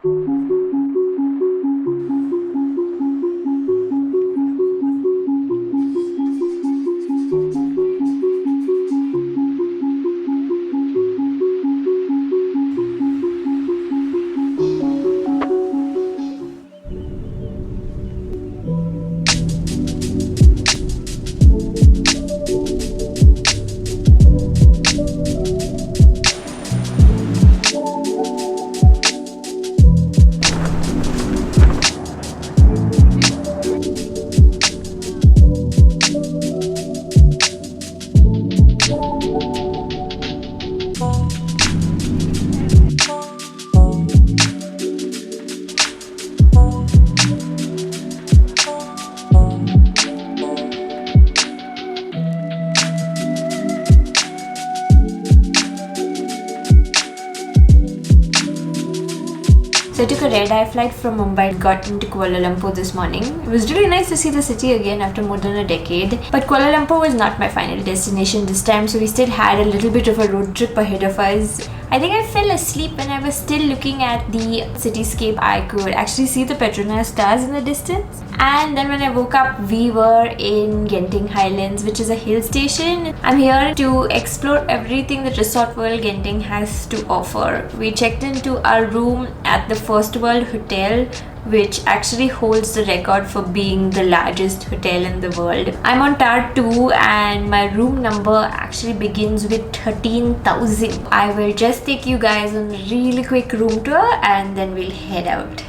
So I took a red-eye flight from Mumbai, got into Kuala Lumpur this morning. It was really nice to see the city again after more than a decade. But Kuala Lumpur was not my final destination this time, so we still had a little bit of a road trip ahead of us. I think I fell asleep when I was still looking at the cityscape. I could actually see the Petronas stars in the distance. And then when I woke up, we were in Genting Highlands, which is a hill station. I'm here to explore everything that Resort World Genting has to offer. We checked into our room at the First World Hotel, which actually holds the record for being the largest hotel in the world. I'm on Tower 2 and my room number actually begins with 13,000. I will just take you guys on a really quick room tour and then we'll head out.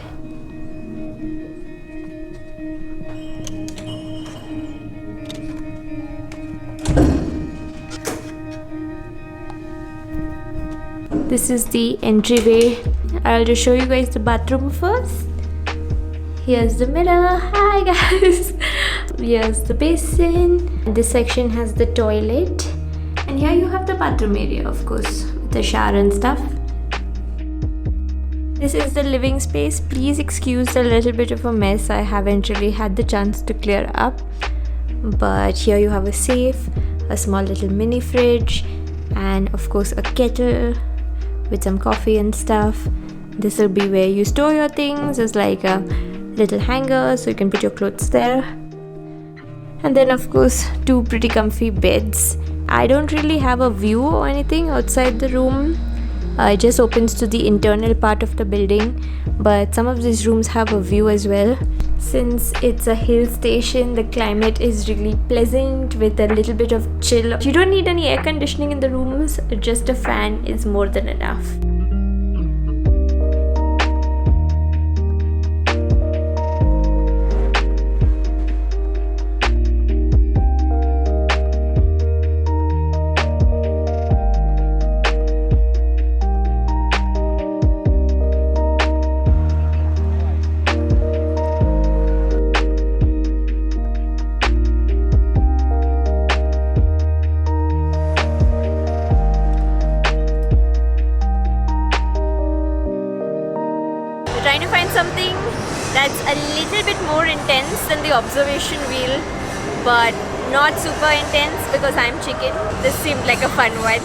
This is the entryway. I'll just show you guys the bathroom first. Here's the mirror. Hi guys. Here's the basin. This section has the toilet. And here you have the bathroom area, of course, with the shower and stuff. This is the living space. Please excuse a little bit of a mess. I haven't really had the chance to clear up. But here you have a safe, a small little mini fridge, and of course a kettle with some coffee and stuff. This will be where you store your things. It's like a little hanger so you can put your clothes there. And then of course two pretty comfy beds. I don't really have a view or anything outside the room. It just opens to the internal part of the building, but some of these rooms have a view as well. Since it's a hill station, the climate is really pleasant with a little bit of chill. You don't need any air conditioning in the rooms, just a fan is more than enough. Trying to find something that's a little bit more intense than the observation wheel, but not super intense because I'm chicken. This seemed like a fun one.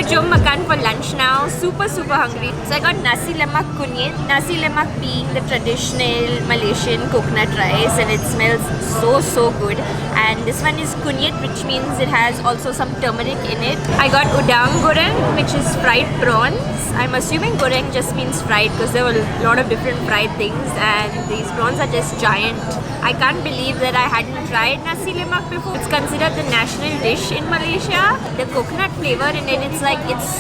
Jom Makan for lunch now. Super hungry. So I got nasi lemak kunyit. Nasi lemak being the traditional Malaysian coconut rice, and it smells so good. And this one is kunyit, which means it has also some turmeric in it. I got udang goreng, which is fried prawns. I'm assuming goreng just means fried because there were a lot of different fried things, and these prawns are just giant. I can't believe that I hadn't tried nasi lemak before. It's considered the national dish in Malaysia. The coconut flavor in it, it's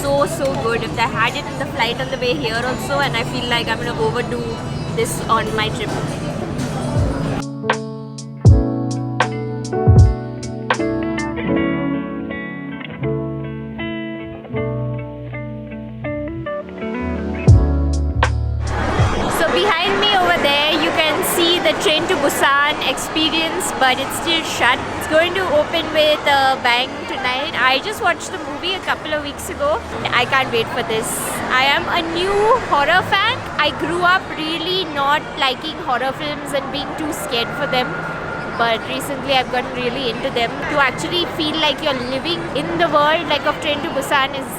so good. If I had it in the flight on the way here also, and I feel like I'm going to overdo this on my trip. Behind me over there you can see the train to Busan experience, but it's still shut. It's going to open with a bang tonight. I just watched the movie a couple of weeks ago. I can't wait for this. I am a new horror fan. I grew up really not liking horror films and being too scared for them, but recently I've gotten really into them. To actually feel like you're living in the world like of Train to Busan is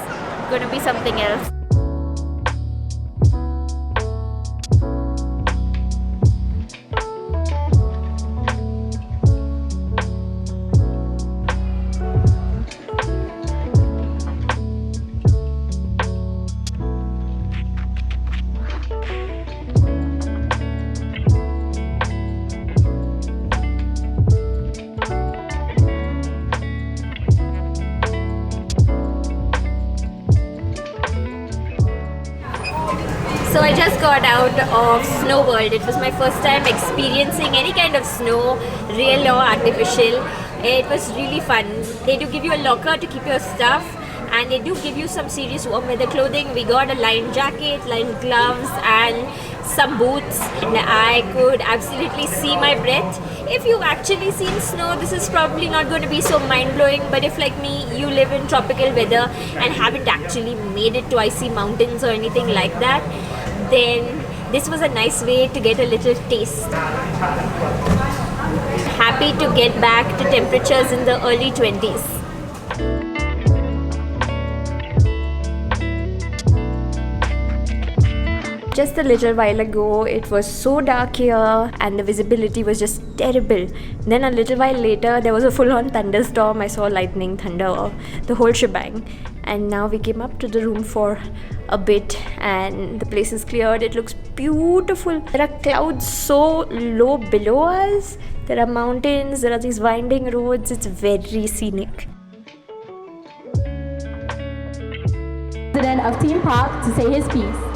going to be something else. So I just got out of Snow World. It was my first time experiencing any kind of snow, real or artificial. It was really fun. They do give you a locker to keep your stuff, and they do give you some serious warm weather clothing. We got a lined jacket, lined gloves and some boots, and I could absolutely see my breath. If you've actually seen snow, this is probably not going to be so mind-blowing, but if like me, you live in tropical weather and haven't actually made it to icy mountains or anything like that, then this was a nice way to get a little taste. Happy to get back to temperatures in the early 20s. Just a little while ago, it was so dark here and the visibility was just terrible. Then a little while later, there was a full-on thunderstorm. I saw lightning, thunder, the whole shebang. And now we came up to the room for a bit and the place is cleared. It looks beautiful. There are clouds so low below us. There are mountains, there are these winding roads. It's very scenic. President of Theme Park to say his piece.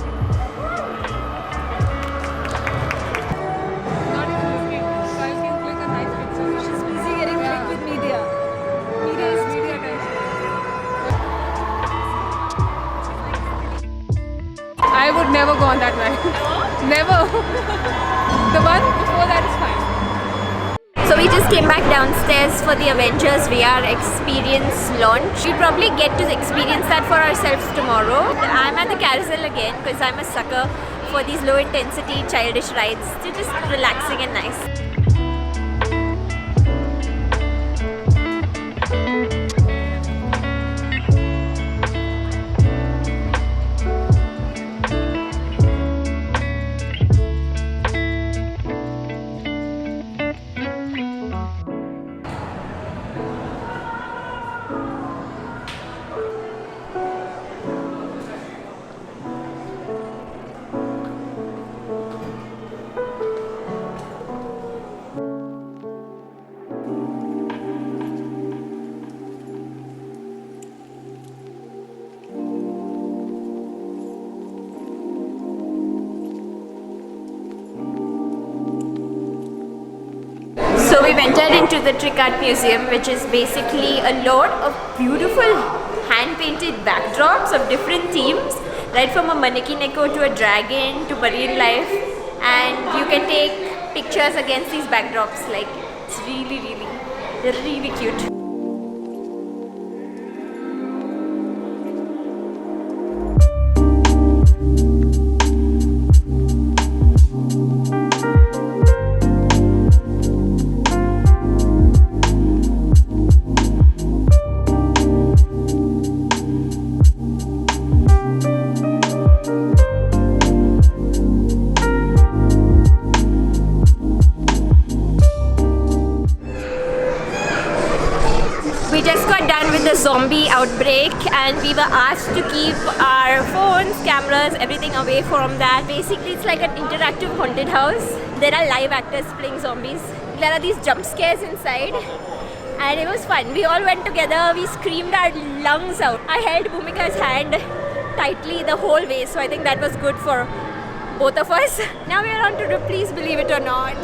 I would never go on that ride. Never. The one before that is fine. So we just came back downstairs for the Avengers VR experience launch. We'll probably get to experience that for ourselves tomorrow. I'm at the carousel again because I'm a sucker for these low intensity childish rides. They're just relaxing and nice. So we've entered into the Trick Art Museum, which is basically a lot of beautiful hand-painted backdrops of different themes, right from a mannequin echo to a dragon to marine life, and you can take pictures against these backdrops. Like, it's they're really cute. We just got done with the zombie outbreak and we were asked to keep our phones, cameras, everything away from that. Basically, it's like an interactive haunted house. There are live actors playing zombies. There are these jump scares inside and it was fun. We all went together, we screamed our lungs out. I held Bhumika's hand tightly the whole way, so I think that was good for both of us. Now we are on to Ripley's, believe it or not.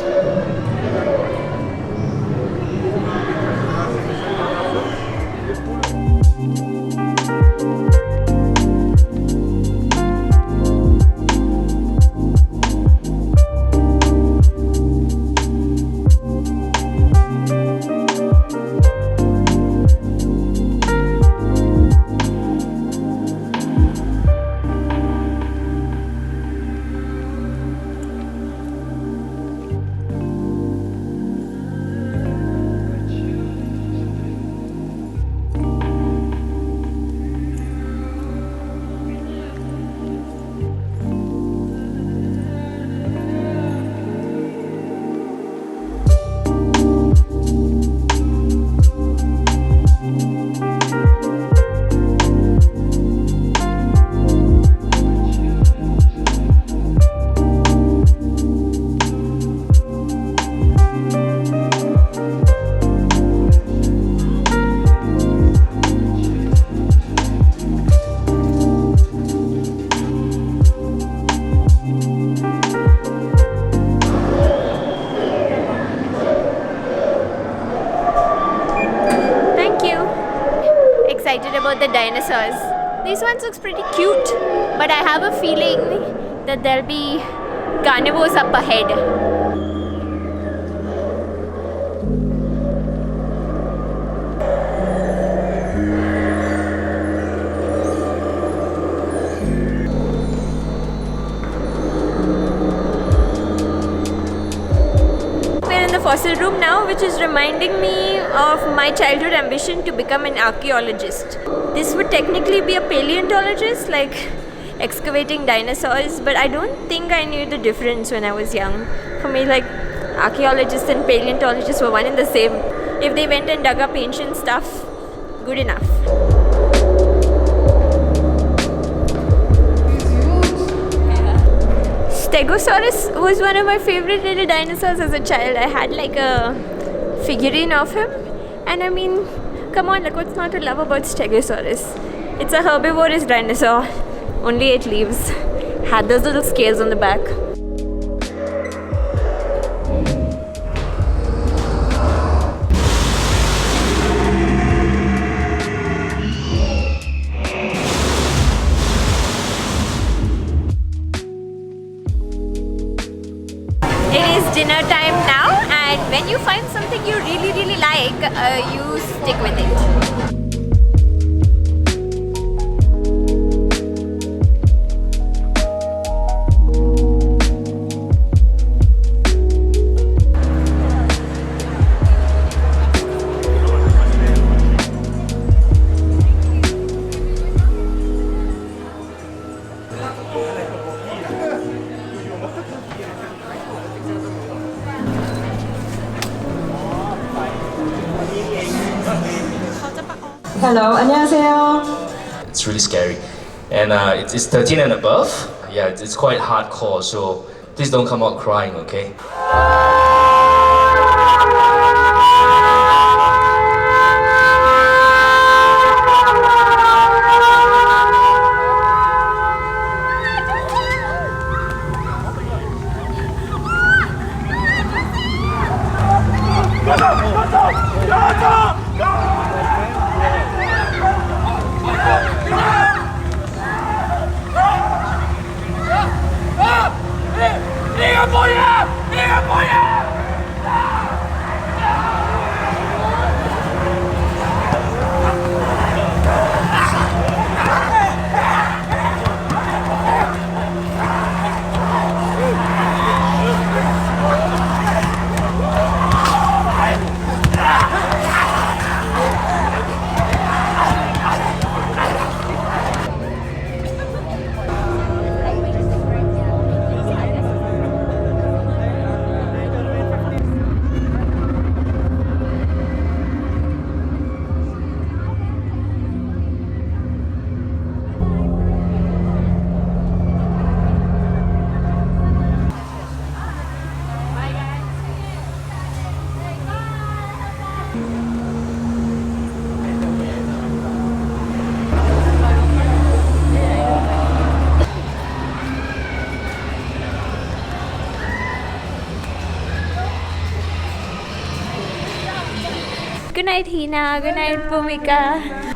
Excited about the dinosaurs. These ones looks pretty cute, but I have a feeling that there'll be carnivores up ahead. Fossil room now, which is reminding me of my childhood ambition to become an archaeologist. This would technically be a paleontologist, like excavating dinosaurs, but I don't think I knew the difference when I was young. For me, like, archaeologists and paleontologists were one and the same. If they went and dug up ancient stuff, good enough. Stegosaurus was one of my favorite little dinosaurs as a child. I had like a figurine of him, and I mean, come on, like, what's not to love about Stegosaurus? It's a herbivorous dinosaur, only ate leaves, had those little scales on the back. Dinner time now, and when you find something you really like, you stick with it. Hello, 안녕하세요. It's really scary, and it's 13 and above. Yeah, it's quite hardcore, so please don't come out crying, okay? Good night, Hina. Good night, Bhumika.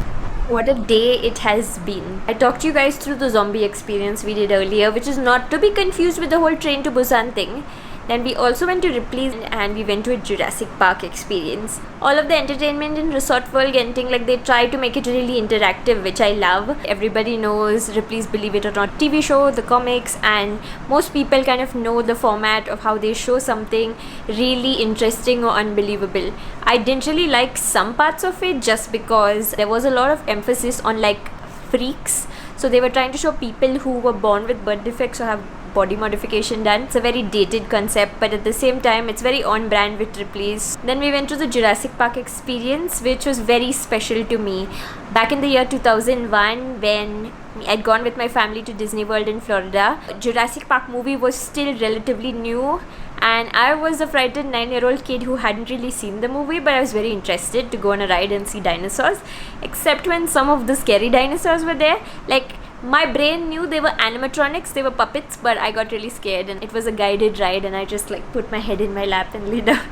What a day it has been. I talked to you guys through the zombie experience we did earlier, which is not to be confused with the whole train to Busan thing. Then we also went to Ripley's and we went to a Jurassic Park experience. All of the entertainment in Resort World Genting, like they try to make it really interactive, which I love. Everybody knows Ripley's Believe It or Not TV show, the comics, and most people kind of know the format of how they show something really interesting or unbelievable. I didn't really like some parts of it just because there was a lot of emphasis on like freaks. So they were trying to show people who were born with birth defects or have body modification done. It's a very dated concept, but at the same time it's very on brand with Ripley's. Then we went to the Jurassic Park experience, which was very special to me. Back in the year 2001, when I'd gone with my family to Disney World in Florida, Jurassic Park movie was still relatively new, and I was a frightened 9-year-old kid who hadn't really seen the movie, but I was very interested to go on a ride and see dinosaurs, except when some of the scary dinosaurs were there. Like, my brain knew they were animatronics, they were puppets, but I got really scared, and it was a guided ride and I just like put my head in my lap and lay down.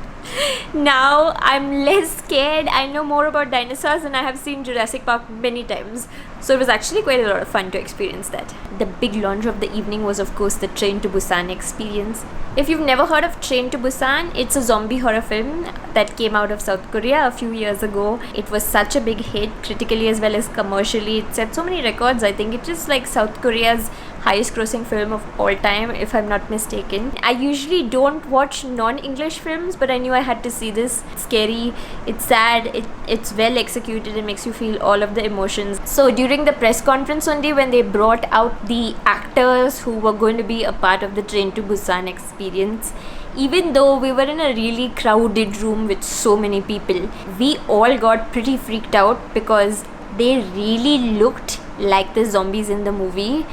Now I'm less scared. I know more about dinosaurs and I have seen Jurassic Park many times. So it was actually quite a lot of fun to experience that. The big launch of the evening was of course the Train to Busan experience. If you've never heard of Train to Busan, it's a zombie horror film that came out of South Korea a few years ago. It was such a big hit, critically as well as commercially. It set so many records. I think it is like South Korea's highest grossing film of all time, if I'm not mistaken. I usually don't watch non-English films, but I knew I had to see this. It's scary, it's sad, it's well executed, it makes you feel all of the emotions. So during the press conference one day when they brought out the actors who were going to be a part of the Train to Busan experience, even though we were in a really crowded room with so many people, we all got pretty freaked out because they really looked like the zombies in the movie.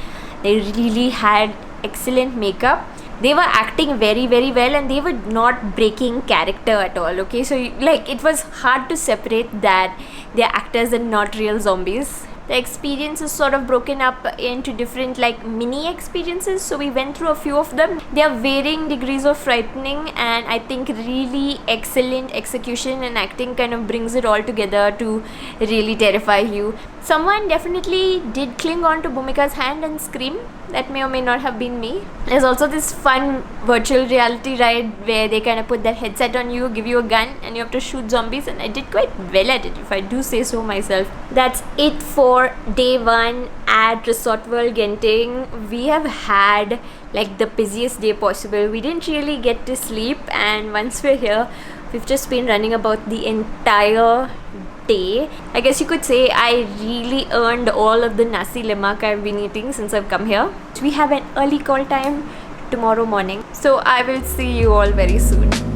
They really had excellent makeup. They were acting very, very well and they were not breaking character at all, okay? So like it was hard to separate that they're actors and not real zombies. The experience is sort of broken up into different like mini experiences, so we went through a few of them. They are varying degrees of frightening, and I think really excellent execution and acting kind of brings it all together to really terrify you. Someone definitely did cling on to Bhumika's hand and scream. That may or may not have been me. There's also this fun virtual reality ride where they kind of put their headset on you, give you a gun, and you have to shoot zombies, and I did quite well at it, if I do say so myself. That's it for day one at Resort World Genting. We have had like the busiest day possible. We didn't really get to sleep, and once we're here, we've just been running about the entire day. I guess you could say I really earned all of the nasi lemak I've been eating since I've come here. We have an early call time tomorrow morning, so I will see you all very soon.